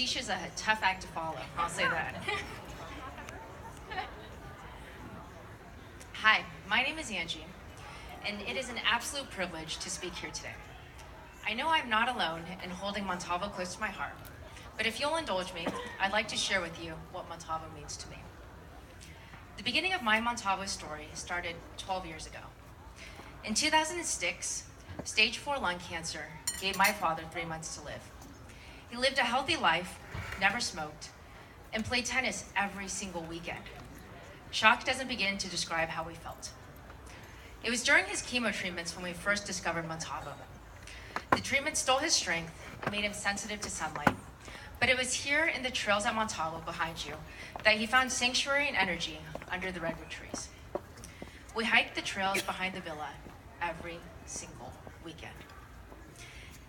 Keisha's a tough act to follow, I'll say that. Hi, my name is Angie, and it is an absolute privilege to speak here today. I know I'm not alone in holding Montalvo close to my heart, but if you'll indulge me, I'd like to share with you what Montalvo means to me. The beginning of my Montalvo story started 12 years ago. In 2006, stage 4 lung cancer gave my father 3 months to live. He lived a healthy life, never smoked, and played tennis every single weekend. Shock doesn't begin to describe how we felt. It was during his chemo treatments when we first discovered Montalvo. The treatment stole his strength and made him sensitive to sunlight. But it was here in the trails at Montalvo behind you that he found sanctuary and energy under the redwood trees. We hiked the trails behind the villa every single weekend.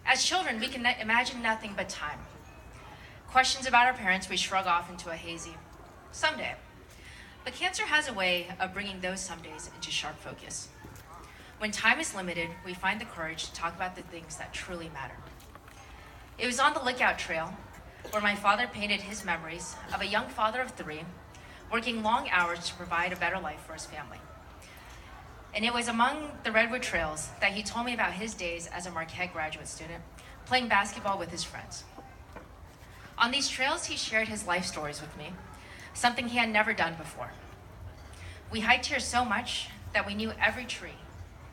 As children, we can imagine nothing but time. Questions about our parents we shrug off into a hazy someday. But cancer has a way of bringing those somedays into sharp focus. When time is limited, we find the courage to talk about the things that truly matter. It was on the Lookout Trail where my father painted his memories of a young father of 3, working long hours to provide a better life for his family. And it was among the redwood trails that he told me about his days as a Marquette graduate student, playing basketball with his friends. On these trails, he shared his life stories with me, something he had never done before. We hiked here so much that we knew every tree,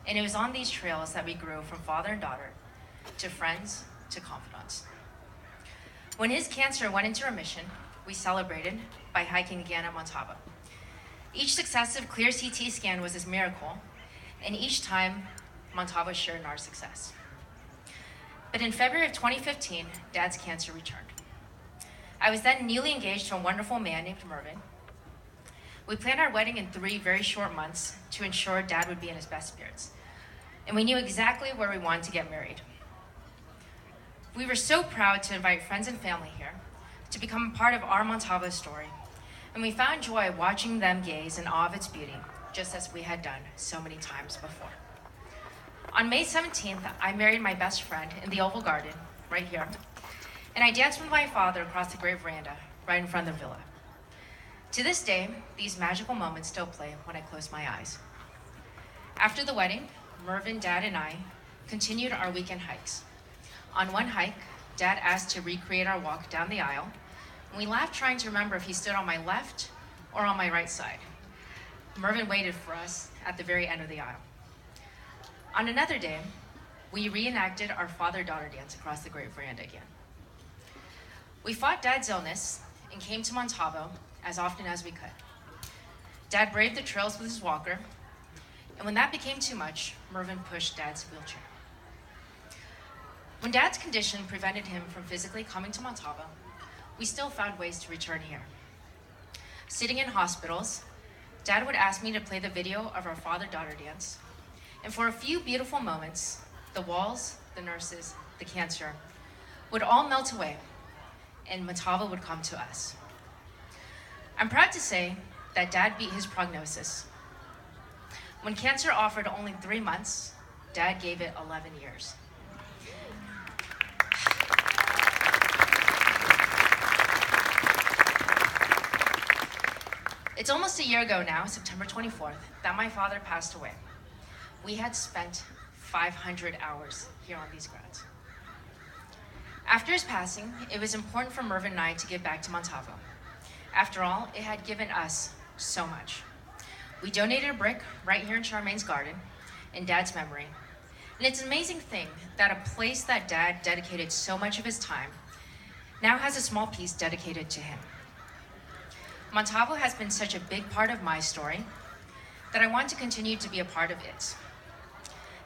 and it was on these trails that we grew from father and daughter to friends to confidants. When his cancer went into remission, we celebrated by hiking again at Montalvo. Each successive clear CT scan was his miracle, and each time, Montalvo shared in our success. But in February of 2015, Dad's cancer returned. I was then newly engaged to a wonderful man named Mervin. We planned our wedding in 3 very short months to ensure Dad would be in his best spirits. And we knew exactly where we wanted to get married. We were so proud to invite friends and family here to become a part of our Montalvo story. And we found joy watching them gaze in awe of its beauty, just as we had done so many times before. On May 17th, I married my best friend in the Oval Garden, right here. And I danced with my father across the great veranda, right in front of the villa. To this day, these magical moments still play when I close my eyes. After the wedding, Mervin, Dad, and I continued our weekend hikes. On one hike, Dad asked to recreate our walk down the aisle, and we laughed trying to remember if he stood on my left or on my right side. Mervin waited for us at the very end of the aisle. On another day, we reenacted our father-daughter dance across the great veranda again. We fought Dad's illness and came to Montalvo as often as we could. Dad braved the trails with his walker, and when that became too much, Mervin pushed Dad's wheelchair. When Dad's condition prevented him from physically coming to Montalvo, we still found ways to return here. Sitting in hospitals, Dad would ask me to play the video of our father-daughter dance, and for a few beautiful moments, the walls, the nurses, the cancer would all melt away, and Montalvo would come to us. I'm proud to say that Dad beat his prognosis. When cancer offered only 3 months, Dad gave it 11 years. It's almost a year ago now, September 24th, that my father passed away. We had spent 500 hours here on these grounds. After his passing, it was important for Mervin and I to give back to Montalvo. After all, it had given us so much. We donated a brick right here in Charmaine's garden in Dad's memory. And it's an amazing thing that a place that Dad dedicated so much of his time now has a small piece dedicated to him. Montalvo has been such a big part of my story that I want to continue to be a part of it.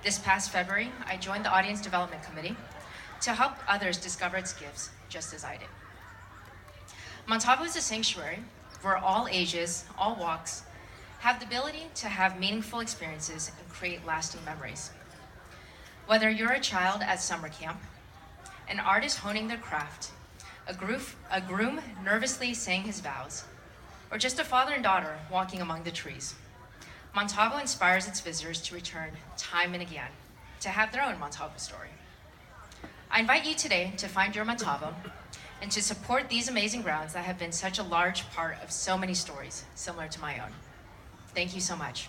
This past February, I joined the Audience Development Committee to help others discover its gifts, just as I did. Montalvo is a sanctuary where all ages, all walks, have the ability to have meaningful experiences and create lasting memories. Whether you're a child at summer camp, an artist honing their craft, a groom nervously saying his vows, or just a father and daughter walking among the trees, Montalvo inspires its visitors to return time and again to have their own Montalvo story. I invite you today to find your Montalvo and to support these amazing grounds that have been such a large part of so many stories similar to my own. Thank you so much.